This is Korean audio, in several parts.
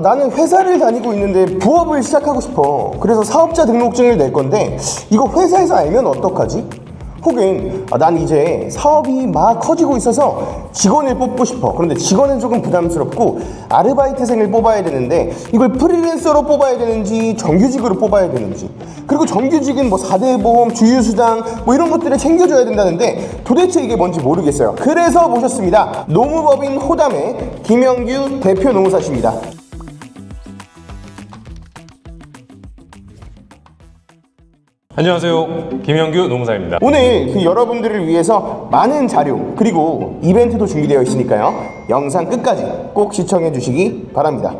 나는 회사를 다니고 있는데 부업을 시작하고 싶어. 그래서 사업자 등록증을 낼 건데 이거 회사에서 알면 어떡하지? 혹은 난 이제 사업이 막 커지고 있어서 직원을 뽑고 싶어. 그런데 직원은 조금 부담스럽고 아르바이트생을 뽑아야 되는데 이걸 프리랜서로 뽑아야 되는지 정규직으로 뽑아야 되는지, 그리고 정규직은 뭐 4대 보험, 주휴수당 뭐 이런 것들을 챙겨줘야 된다는데 도대체 이게 뭔지 모르겠어요. 그래서 모셨습니다. 노무법인 호담의 김영규 대표 노무사십니다. 안녕하세요, 김영규 노무사입니다. 오늘 여러분들을 위해서 많은 자료 그리고 이벤트도 준비되어 있으니까요, 영상 끝까지 꼭 시청해 주시기 바랍니다.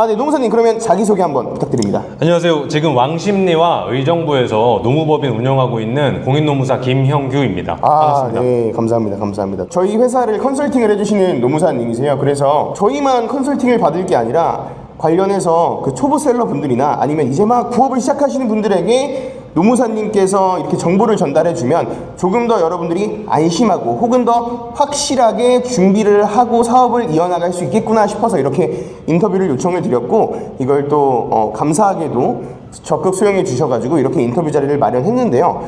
네, 노무사님, 그러면 자기소개 한번 부탁드립니다. 안녕하세요. 지금 왕십리와 의정부에서 노무법인 운영하고 있는 공인노무사 김형규입니다. 반갑습니다. 네, 감사합니다. 저희 회사를 컨설팅을 해주시는 노무사님이세요. 그래서 저희만 컨설팅을 받을 게 아니라 관련해서 초보셀러 분들이나 아니면 이제 막 부업을 시작하시는 분들에게 노무사님께서 이렇게 정보를 전달해주면 조금 더 여러분들이 안심하고 혹은 더 확실하게 준비를 하고 사업을 이어나갈 수 있겠구나 싶어서 이렇게 인터뷰를 요청을 드렸고, 이걸 또 감사하게도 적극 수용해 주셔가지고 이렇게 인터뷰 자리를 마련했는데요.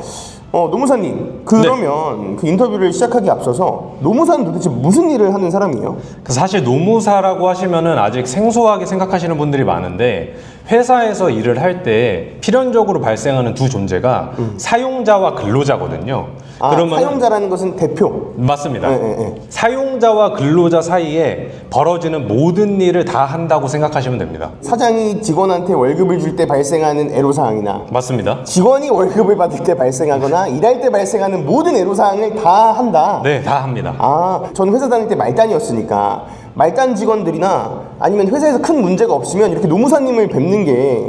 노무사님, 그러면 그 인터뷰를 시작하기 앞서서 노무사는 도대체 무슨 일을 하는 사람이에요? 사실 노무사라고 하시면은 아직 생소하게 생각하시는 분들이 많은데, 회사에서 일을 할 때 필연적으로 발생하는 두 존재가 사용자와 근로자거든요. 그러면 사용자라는 것은 대표. 맞습니다. 네. 사용자와 근로자 사이에 벌어지는 모든 일을 다 한다고 생각하시면 됩니다. 사장이 직원한테 월급을 줄 때 발생하는 애로사항이나, 맞습니다. 직원이 월급을 받을 때 발생하거나 일할 때 발생하는 모든 애로사항을 다 한다. 네, 다 합니다. 저는 회사 다닐 때 말단이었으니까 말단 직원들이나 아니면 회사에서 큰 문제가 없으면 이렇게 노무사님을 뵙는 게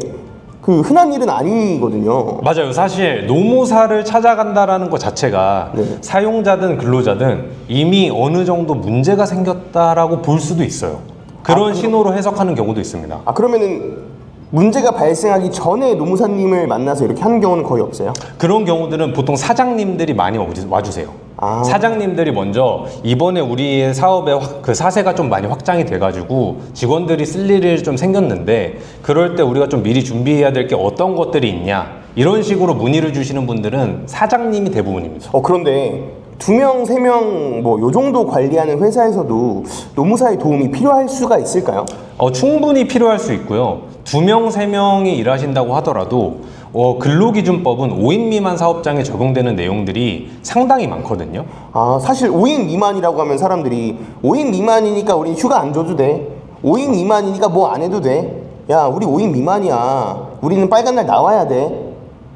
흔한 일은 아니거든요. 맞아요. 사실 노무사를 찾아간다라는 것 자체가 사용자든 근로자든 이미 어느 정도 문제가 생겼다라고 볼 수도 있어요. 그런 신호로 해석하는 경우도 있습니다. 그러면은 문제가 발생하기 전에 노무사님을 만나서 이렇게 하는 경우는 거의 없어요? 그런 경우들은 보통 사장님들이 많이 와주세요. 사장님들이 먼저 이번에 우리의 사업의 그 사세가 좀 많이 확장이 돼가지고 직원들이 쓸 일이 좀 생겼는데, 그럴 때 우리가 좀 미리 준비해야 될 게 어떤 것들이 있냐, 이런 식으로 문의를 주시는 분들은 사장님이 대부분입니다. 그런데 2명, 3명 뭐 요 정도 관리하는 회사에서도 노무사의 도움이 필요할 수가 있을까요? 충분히 필요할 수 있고요. 2명, 3명이 일하신다고 하더라도 근로기준법은 5인 미만 사업장에 적용되는 내용들이 상당히 많거든요. 사실 5인 미만이라고 하면 사람들이 5인 미만이니까 우리 휴가 안 줘도 돼, 5인 미만이니까 뭐 안 해도 돼, 야 우리 5인 미만이야, 우리는 빨간 날 나와야 돼,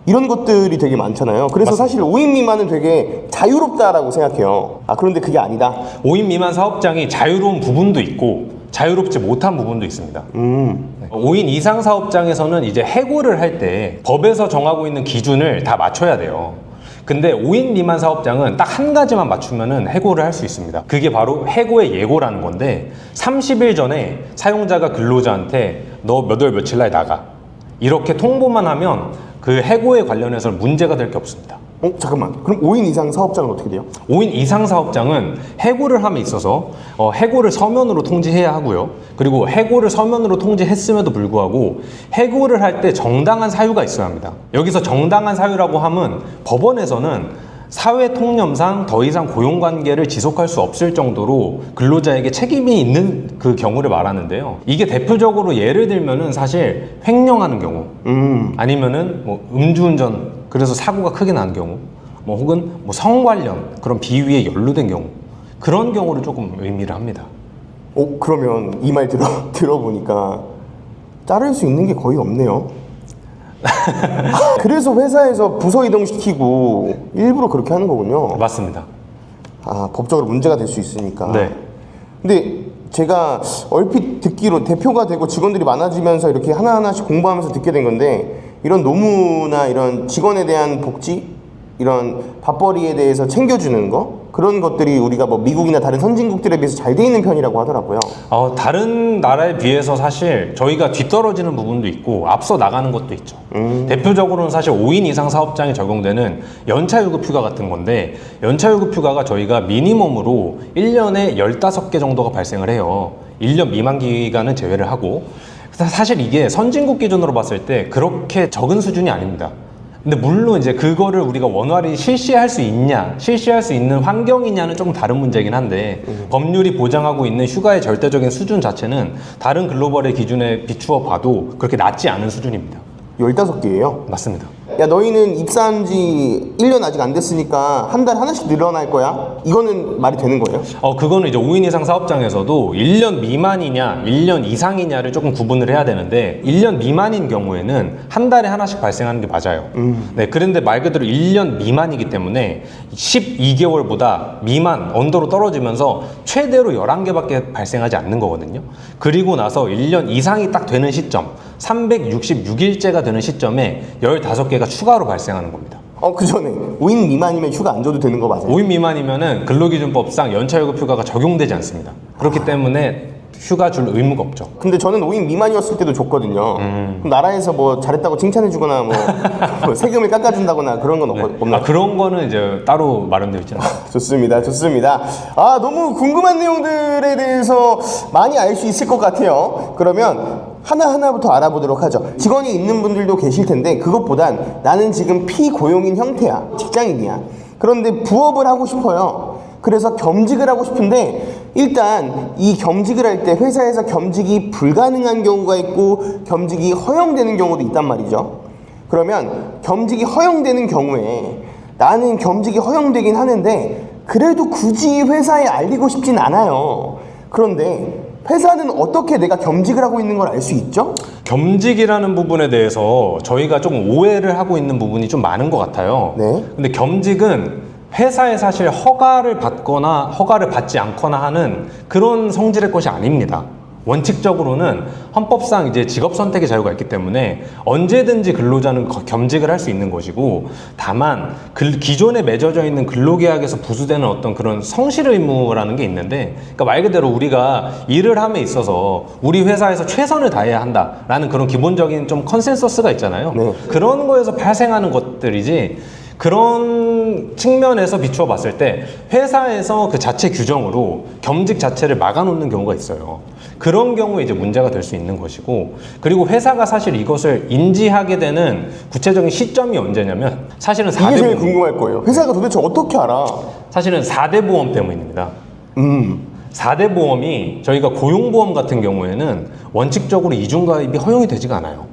이런 것들이 되게 많잖아요. 그래서 맞습니다. 사실 5인 미만은 되게 자유롭다라고 생각해요. 그런데 그게 아니다. 5인 미만 사업장이 자유로운 부분도 있고 자유롭지 못한 부분도 있습니다. 5인 이상 사업장에서는 이제 해고를 할 때 법에서 정하고 있는 기준을 다 맞춰야 돼요. 근데 5인 미만 사업장은 딱 한 가지만 맞추면은 해고를 할 수 있습니다. 그게 바로 해고의 예고라는 건데, 30일 전에 사용자가 근로자한테 너 몇 월 며칠 날 나가, 이렇게 통보만 하면 그 해고에 관련해서는 문제가 될 게 없습니다. 잠깐만, 그럼 5인 이상 사업장은 어떻게 돼요? 5인 이상 사업장은 해고를 함에 있어서 해고를 서면으로 통지해야 하고요. 그리고 해고를 서면으로 통지했음에도 불구하고 해고를 할 때 정당한 사유가 있어야 합니다. 여기서 정당한 사유라고 하면 법원에서는 사회 통념상 더 이상 고용관계를 지속할 수 없을 정도로 근로자에게 책임이 있는 그 경우를 말하는데요. 이게 대표적으로 예를 들면은 사실 횡령하는 경우, 아니면은 뭐 음주운전, 그래서 사고가 크게 나는 경우, 뭐 혹은 뭐 성관련 그런 비위에 연루된 경우, 그런 경우를 조금 의미를 합니다. 그러면 이 말 들어보니까 자를 수 있는 게 거의 없네요. 그래서 회사에서 부서 이동시키고 일부러 그렇게 하는 거군요. 맞습니다. 법적으로 문제가 될 수 있으니까. 네. 근데 제가 얼핏 듣기로 대표가 되고 직원들이 많아지면서 이렇게 하나하나씩 공부하면서 듣게 된 건데, 이런 노무나 이런 직원에 대한 복지, 이런 밥벌이에 대해서 챙겨주는 거, 그런 것들이 우리가 뭐 미국이나 다른 선진국들에 비해서 잘 돼 있는 편이라고 하더라고요. 다른 나라에 비해서 사실 저희가 뒤떨어지는 부분도 있고 앞서 나가는 것도 있죠. 대표적으로는 사실 5인 이상 사업장에 적용되는 연차유급휴가 같은 건데, 연차유급휴가가 저희가 미니멈으로 1년에 15개 정도가 발생을 해요. 1년 미만 기간은 제외를 하고. 사실 이게 선진국 기준으로 봤을 때 그렇게 적은 수준이 아닙니다. 근데 물론 이제 그거를 우리가 원활히 실시할 수 있냐, 실시할 수 있는 환경이냐는 조금 다른 문제긴 한데 법률이 보장하고 있는 휴가의 절대적인 수준 자체는 다른 글로벌의 기준에 비추어 봐도 그렇게 낮지 않은 수준입니다. 15개예요. 맞습니다. 야, 너희는 입사한 지 1년 아직 안 됐으니까 한 달에 하나씩 늘어날 거야? 이거는 말이 되는 거예요? 그거는 이제 5인 이상 사업장에서도 1년 미만이냐, 1년 이상이냐를 조금 구분을 해야 되는데 1년 미만인 경우에는 한 달에 하나씩 발생하는 게 맞아요. 네, 그런데 말 그대로 1년 미만이기 때문에 12개월보다 미만, 언더로 떨어지면서 최대로 11개밖에 발생하지 않는 거거든요. 그리고 나서 1년 이상이 딱 되는 시점, 366일째가 되는 시점에 15개가 추가로 발생하는 겁니다. 그 전에 5인 미만이면 휴가 안 줘도 되는 거 맞아요? 5인 미만이면은 근로기준법상 연차유급 휴가가 적용되지 않습니다. 그렇기 때문에 휴가 줄 의무가 없죠. 근데 저는 5인 미만이었을 때도 줬거든요. 그럼 나라에서 뭐 잘했다고 칭찬해주거나 뭐 세금을 깎아준다거나 그런 건 없나요? 그런 거는 이제 따로 마련되어 있지 않습니다. 좋습니다. 좋습니다. 너무 궁금한 내용들에 대해서 많이 알 수 있을 것 같아요. 그러면 하나하나부터 알아보도록 하죠. 직원이 있는 분들도 계실 텐데 그것보단 나는 지금 피고용인 형태야. 직장인이야. 그런데 부업을 하고 싶어요. 그래서 겸직을 하고 싶은데 일단 이 겸직을 할 때 회사에서 겸직이 불가능한 경우가 있고 겸직이 허용되는 경우도 있단 말이죠. 그러면 겸직이 허용되는 경우에 나는 겸직이 허용되긴 하는데 그래도 굳이 회사에 알리고 싶진 않아요. 그런데 회사는 어떻게 내가 겸직을 하고 있는 걸 알 수 있죠? 겸직이라는 부분에 대해서 저희가 조금 오해를 하고 있는 부분이 좀 많은 것 같아요. 네. 근데 겸직은 회사에 사실 허가를 받거나 허가를 받지 않거나 하는 그런 성질의 것이 아닙니다. 원칙적으로는 헌법상 이제 직업 선택의 자유가 있기 때문에 언제든지 근로자는 겸직을 할 수 있는 것이고, 다만 기존에 맺어져 있는 근로계약에서 부수되는 어떤 그런 성실 의무라는 게 있는데, 그러니까 말 그대로 우리가 일을 함에 있어서 우리 회사에서 최선을 다해야 한다라는 그런 기본적인 좀 컨센서스가 있잖아요. 네. 그런 거에서 발생하는 것들이지, 그런 측면에서 비추어 봤을 때 회사에서 그 자체 규정으로 겸직 자체를 막아놓는 경우가 있어요. 그런 경우에 이제 문제가 될 수 있는 것이고, 그리고 회사가 사실 이것을 인지하게 되는 구체적인 시점이 언제냐면 사실은 이게 4대 제일 보험, 궁금할 거예요. 회사가 도대체 어떻게 알아? 사실은 4대 보험 때문입니다. 4대 보험이 저희가 고용보험 같은 경우에는 원칙적으로 이중가입이 허용이 되지가 않아요.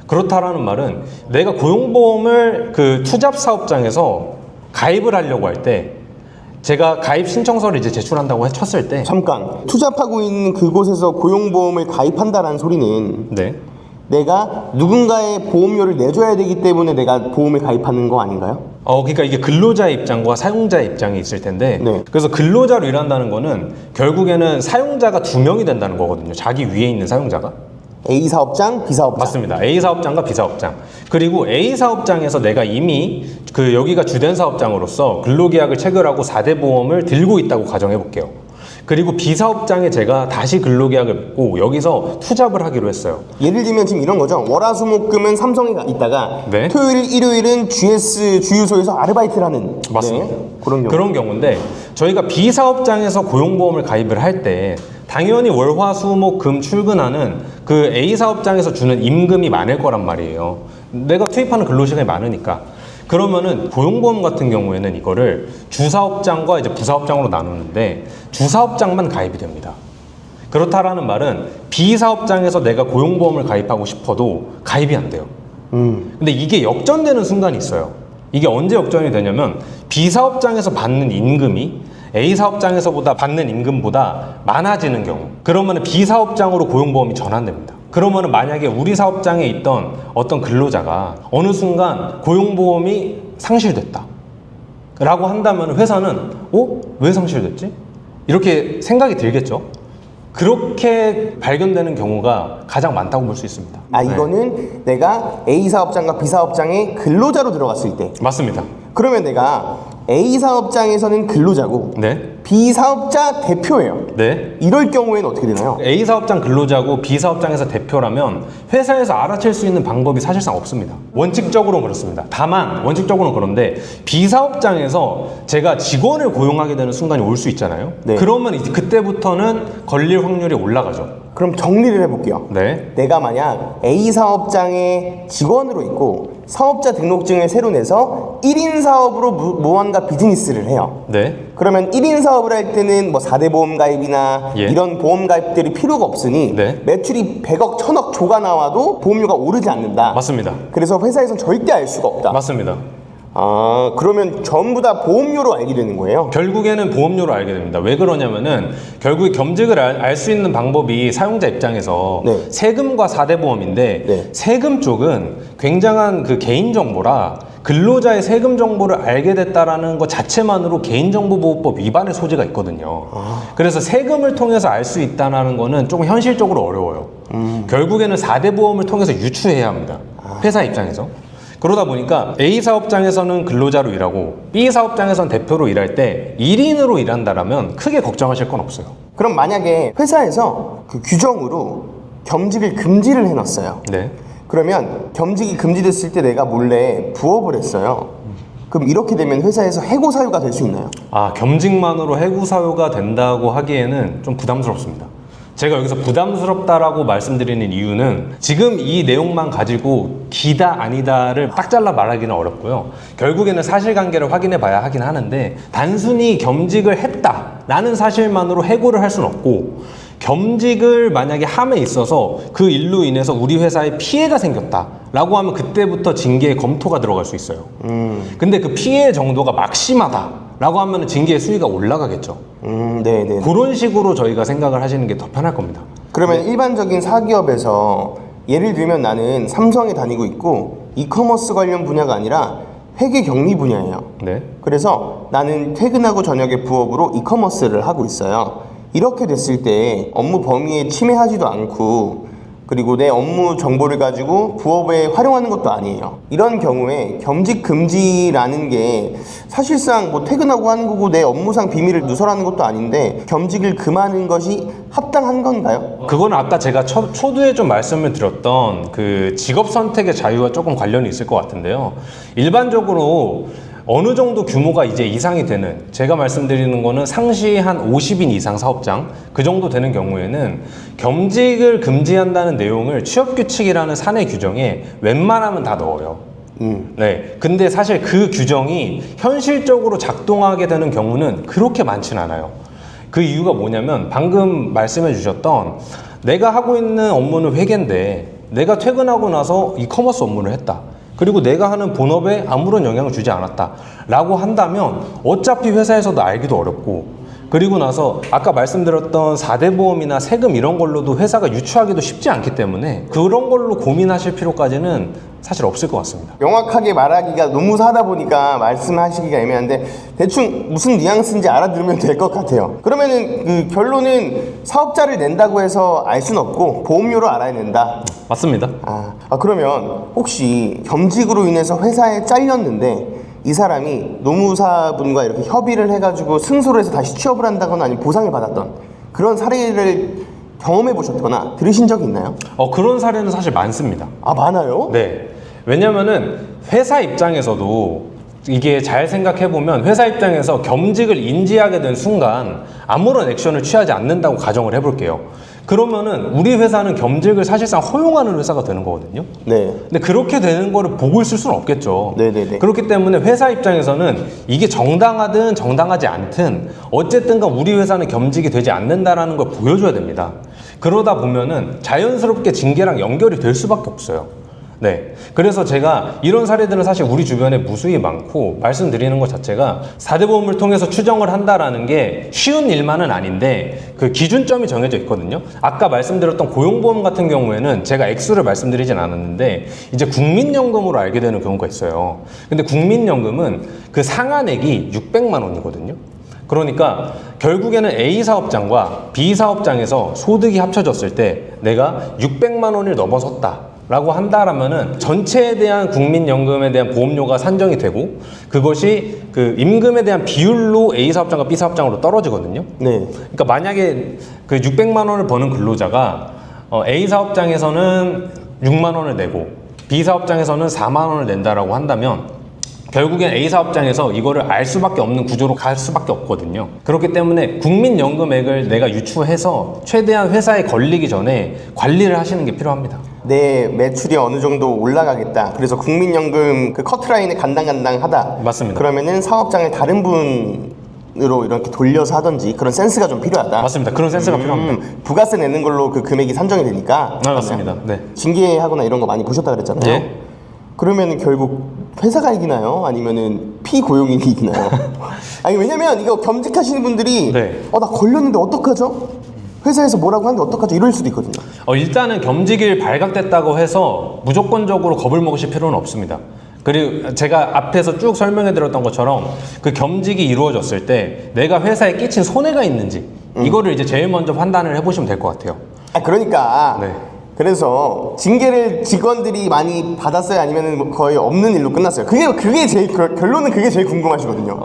그렇다라는 말은 내가 고용보험을 그 투잡사업장에서 가입을 하려고 할 때, 제가 가입 신청서를 이제 제출한다고 쳤을 때, 잠깐, 투잡하고 있는 그곳에서 고용보험을 가입한다는 소리는 네, 내가 누군가의 보험료를 내줘야 되기 때문에 내가 보험을 가입하는 거 아닌가요? 그러니까 이게 근로자의 입장과 사용자의 입장이 있을 텐데, 네. 그래서 근로자로 일한다는 거는 결국에는 사용자가 2명이 된다는 거거든요. 자기 위에 있는 사용자가. A 사업장, B 사업장. 맞습니다. A 사업장과 B 사업장. 그리고 A 사업장에서 내가 이미 그 여기가 주된 사업장으로서 근로계약을 체결하고 4대 보험을 들고 있다고 가정해 볼게요. 그리고 B 사업장에 제가 다시 근로계약을 맺고 여기서 투잡을 하기로 했어요. 예를 들면 지금 이런 거죠. 월화수목금은 삼성에 있다가 네. 토요일, 일요일은 GS 주유소에서 아르바이트를 하는 맞습니다. 네, 그런 경우. 그런 경우인데 저희가 B 사업장에서 고용보험을 가입을 할 때 당연히 월화수목금 출근하는 그 A 사업장에서 주는 임금이 많을 거란 말이에요. 내가 투입하는 근로시간이 많으니까. 그러면은 고용보험 같은 경우에는 이거를 주사업장과 이제 부사업장으로 나누는데 주사업장만 가입이 됩니다. 그렇다라는 말은 B 사업장에서 내가 고용보험을 가입하고 싶어도 가입이 안 돼요. 근데 이게 역전되는 순간이 있어요. 이게 언제 역전이 되냐면 B 사업장에서 받는 임금이 A 사업장에서보다 받는 임금보다 많아지는 경우, 그러면 B 사업장으로 고용보험이 전환됩니다. 그러면 만약에 우리 사업장에 있던 어떤 근로자가 어느 순간 고용보험이 상실됐다 라고 한다면 회사는 왜 상실됐지? 이렇게 생각이 들겠죠. 그렇게 발견되는 경우가 가장 많다고 볼 수 있습니다. 이거는 내가 A 사업장과 B 사업장에 근로자로 들어갔을 때. 맞습니다. 그러면 내가 A 사업장에서는 근로자고 네. B 사업자 대표예요. 네. 이럴 경우에는 어떻게 되나요? A 사업장 근로자고 B 사업장에서 대표라면 회사에서 알아챌 수 있는 방법이 사실상 없습니다. 원칙적으로는 그렇습니다. 다만 원칙적으로는 그런데 B 사업장에서 제가 직원을 고용하게 되는 순간이 올 수 있잖아요. 네. 그러면 이제 그때부터는 걸릴 확률이 올라가죠. 그럼 정리를 해볼게요. 네. 내가 만약 A 사업장의 직원으로 있고 사업자 등록증을 새로 내서 1인 사업으로 무언가 비즈니스를 해요. 네. 그러면 1인 사업을 할 때는 뭐 4대 보험 가입이나 예. 이런 보험 가입들이 필요가 없으니 네. 매출이 100억, 1000억 조가 나와도 보험료가 오르지 않는다. 맞습니다. 그래서 회사에서는 절대 알 수가 없다. 맞습니다. 아, 그러면 전부 다 보험료로 알게 되는 거예요? 결국에는 보험료로 알게 됩니다. 왜 그러냐면은 결국에 겸직을 알 수 있는 방법이 사용자 입장에서 네. 세금과 4대 보험인데 네. 세금 쪽은 굉장한 그 개인 정보라 근로자의 세금 정보를 알게 됐다라는 것 자체만으로 개인정보보호법 위반의 소지가 있거든요. 그래서 세금을 통해서 알 수 있다는 거는 조금 현실적으로 어려워요. 결국에는 4대 보험을 통해서 유추해야 합니다. 회사 입장에서. 그러다 보니까 A 사업장에서는 근로자로 일하고 B 사업장에서는 대표로 일할 때 1인으로 일한다라면 크게 걱정하실 건 없어요. 그럼 만약에 회사에서 그 규정으로 겸직을 금지를 해놨어요. 네. 그러면 겸직이 금지됐을 때 내가 몰래 부업을 했어요. 그럼 이렇게 되면 회사에서 해고 사유가 될 수 있나요? 아, 겸직만으로 해고 사유가 된다고 하기에는 좀 부담스럽습니다. 제가 여기서 부담스럽다라고 말씀드리는 이유는 지금 이 내용만 가지고 기다 아니다를 딱 잘라 말하기는 어렵고요. 결국에는 사실관계를 확인해 봐야 하긴 하는데 단순히 겸직을 했다라는 사실만으로 해고를 할 수는 없고 겸직을 만약에 함에 있어서 그 일로 인해서 우리 회사에 피해가 생겼다라고 하면 그때부터 징계의 검토가 들어갈 수 있어요. 근데 그 피해 정도가 막심하다라고 하면 징계의 수위가 올라가겠죠. 네네. 그런 식으로 저희가 생각을 하시는 게 더 편할 겁니다. 그러면 일반적인 사기업에서 예를 들면 나는 삼성에 다니고 있고 이커머스 관련 분야가 아니라 회계 경리 분야예요. 네. 그래서 나는 퇴근하고 저녁에 부업으로 이커머스를 하고 있어요. 이렇게 됐을 때 업무 범위에 침해하지도 않고 그리고 내 업무 정보를 가지고 부업에 활용하는 것도 아니에요. 이런 경우에 겸직 금지라는 게 사실상 뭐 퇴근하고 하는 거고 내 업무상 비밀을 누설하는 것도 아닌데 겸직을 금하는 것이 합당한 건가요? 그거는 아까 제가 초두에 좀 말씀을 드렸던 그 직업 선택의 자유와 조금 관련이 있을 것 같은데요. 일반적으로 어느 정도 규모가 이제 이상이 되는, 제가 말씀드리는 거는 상시 한 50인 이상 사업장 그 정도 되는 경우에는 겸직을 금지한다는 내용을 취업규칙이라는 사내 규정에 웬만하면 다 넣어요. 네. 근데 사실 그 규정이 현실적으로 작동하게 되는 경우는 그렇게 많진 않아요. 그 이유가 뭐냐면 방금 말씀해 주셨던 내가 하고 있는 업무는 회계인데 내가 퇴근하고 나서 이커머스 업무를 했다. 그리고 내가 하는 본업에 아무런 영향을 주지 않았다 라고 한다면 어차피 회사에서도 알기도 어렵고 그리고 나서 아까 말씀드렸던 4대 보험이나 세금 이런 걸로도 회사가 유추하기도 쉽지 않기 때문에 그런 걸로 고민하실 필요까지는 사실 없을 것 같습니다. 명확하게 말하기가 너무 사다 보니까 말씀하시기가 애매한데 대충 무슨 뉘앙스인지 알아들으면 될 것 같아요. 그러면은 그 결론은 사업자를 낸다고 해서 알 수는 없고 보험료로 알아야 된다. 맞습니다. 그러면 혹시 겸직으로 인해서 회사에 잘렸는데 이 사람이 노무사분과 이렇게 협의를 해가지고 승소를 해서 다시 취업을 한다거나 아니면 보상을 받았던 그런 사례를 경험해 보셨거나 들으신 적이 있나요? 그런 사례는 사실 많습니다. 많아요? 네. 왜냐면은 회사 입장에서도 이게 잘 생각해보면 회사 입장에서 겸직을 인지하게 된 순간 아무런 액션을 취하지 않는다고 가정을 해볼게요. 그러면은 우리 회사는 겸직을 사실상 허용하는 회사가 되는 거거든요. 네. 근데 그렇게 되는 거를 보고 있을 수는 없겠죠. 네네네. 그렇기 때문에 회사 입장에서는 이게 정당하든 정당하지 않든 어쨌든간 우리 회사는 겸직이 되지 않는다라는 걸 보여줘야 됩니다. 그러다 보면은 자연스럽게 징계랑 연결이 될 수밖에 없어요. 네. 그래서 제가 이런 사례들은 사실 우리 주변에 무수히 많고 말씀드리는 것 자체가 4대 보험을 통해서 추정을 한다라는 게 쉬운 일만은 아닌데 그 기준점이 정해져 있거든요. 아까 말씀드렸던 고용보험 같은 경우에는 제가 액수를 말씀드리진 않았는데 이제 국민연금으로 알게 되는 경우가 있어요. 근데 국민연금은 그 상한액이 600만 원이거든요. 그러니까 결국에는 A 사업장과 B 사업장에서 소득이 합쳐졌을 때 내가 600만 원을 넘어섰다. 라고 한다라면은 전체에 대한 국민연금에 대한 보험료가 산정이 되고 그것이 그 임금에 대한 비율로 A 사업장과 B 사업장으로 떨어지거든요. 네. 그러니까 만약에 그 600만 원을 버는 근로자가 A 사업장에서는 6만 원을 내고 B 사업장에서는 4만 원을 낸다라고 한다면 결국엔 A 사업장에서 이거를 알 수밖에 없는 구조로 갈 수밖에 없거든요. 그렇기 때문에 국민연금액을 내가 유추해서 최대한 회사에 걸리기 전에 관리를 하시는 게 필요합니다. 내 매출이 어느 정도 올라가겠다. 그래서 국민연금 그 커트라인에 간당간당하다. 맞습니다. 그러면은 사업장을 다른 분으로 이렇게 돌려서 하든지 그런 센스가 좀 필요하다. 맞습니다. 그런 센스가 필요합니다. 부가세 내는 걸로 그 금액이 산정이 되니까. 맞습니다. 네. 징계하거나 이런 거 많이 보셨다 그랬잖아요. 예. 그러면 결국 회사가 이기나요? 아니면은 피고용인이 이기나요? 아니 왜냐면 이거 겸직하시는 분들이 네. 나 걸렸는데 어떡하죠? 회사에서 뭐라고 하는데 어떡하죠? 이럴 수도 있거든요. 일단은 겸직일 발각됐다고 해서 무조건적으로 겁을 먹으실 필요는 없습니다. 그리고 제가 앞에서 쭉 설명해 드렸던 것처럼 그 겸직이 이루어졌을 때 내가 회사에 끼친 손해가 있는지 이거를 이제 제일 먼저 판단을 해보시면 될 것 같아요. 그러니까 네. 그래서 징계를 직원들이 많이 받았어요? 아니면 뭐 거의 없는 일로 끝났어요? 그게 제일 결론은 그게 제일 궁금하시거든요.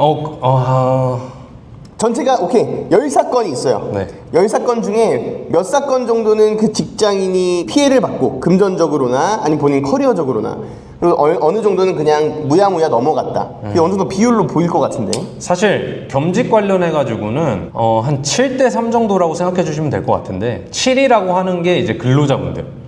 전체가 오케이 10사건이 있어요. 네. 10사건 중에 몇 사건 정도는 그 직장인이 피해를 받고 금전적으로나 아니면 본인 커리어적으로나 그리고 어느 정도는 그냥 무야무야 넘어갔다. 그게 어느 정도 비율로 보일 것 같은데. 사실 겸직 관련해 가지고는 한 7대 3 정도라고 생각해 주시면 될 것 같은데 7이라고 하는 게 이제 근로자분들.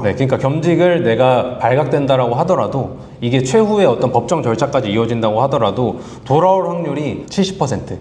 네, 그러니까 겸직을 내가 발각된다라고 하더라도 이게 최후의 어떤 법정 절차까지 이어진다고 하더라도 돌아올 확률이 70%.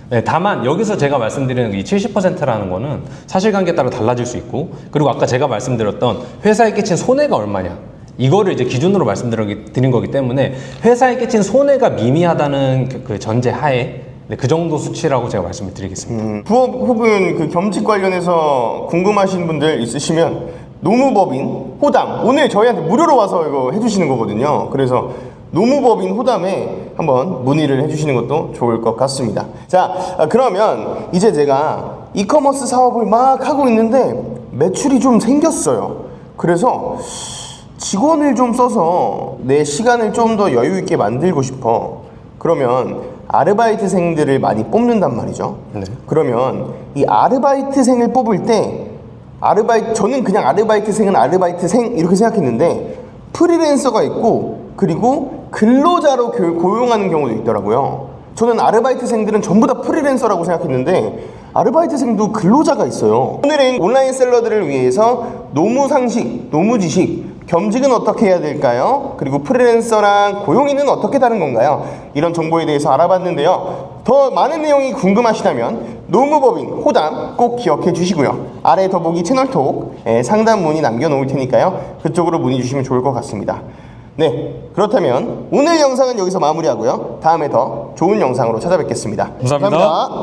네, 다만 여기서 제가 말씀드리는 이 70%라는 거는 사실관계에 따라 달라질 수 있고 그리고 아까 제가 말씀드렸던 회사에 끼친 손해가 얼마냐 이거를 이제 기준으로 말씀드린 거기 때문에 회사에 끼친 손해가 미미하다는 그 전제 하에 네, 그 정도 수치라고 제가 말씀을 드리겠습니다. 부업 혹은 그 겸직 관련해서 궁금하신 분들 있으시면 노무법인 호담 오늘 저희한테 무료로 와서 이거 해주시는 거거든요. 그래서 노무법인 호담에 한번 문의를 해주시는 것도 좋을 것 같습니다. 자, 그러면 이제 제가 이커머스 사업을 막 하고 있는데 매출이 좀 생겼어요. 그래서 직원을 좀 써서 내 시간을 좀 더 여유 있게 만들고 싶어. 그러면 아르바이트생들을 많이 뽑는단 말이죠. 네. 그러면 이 아르바이트생을 뽑을 때 저는 그냥 아르바이트생은 아르바이트생 이렇게 생각했는데 프리랜서가 있고 그리고 근로자로 고용하는 경우도 있더라고요. 저는 아르바이트생들은 전부 다 프리랜서라고 생각했는데 아르바이트생도 근로자가 있어요. 오늘은 온라인 셀러들을 위해서 노무상식, 노무지식, 겸직은 어떻게 해야 될까요? 그리고 프리랜서랑 고용인은 어떻게 다른 건가요? 이런 정보에 대해서 알아봤는데요. 더 많은 내용이 궁금하시다면 노무법인 호담 꼭 기억해 주시고요. 아래 더보기 채널톡에 상담 문의 남겨놓을 테니까요. 그쪽으로 문의 주시면 좋을 것 같습니다. 네, 그렇다면 오늘 영상은 여기서 마무리하고요. 다음에 더 좋은 영상으로 찾아뵙겠습니다. 감사합니다.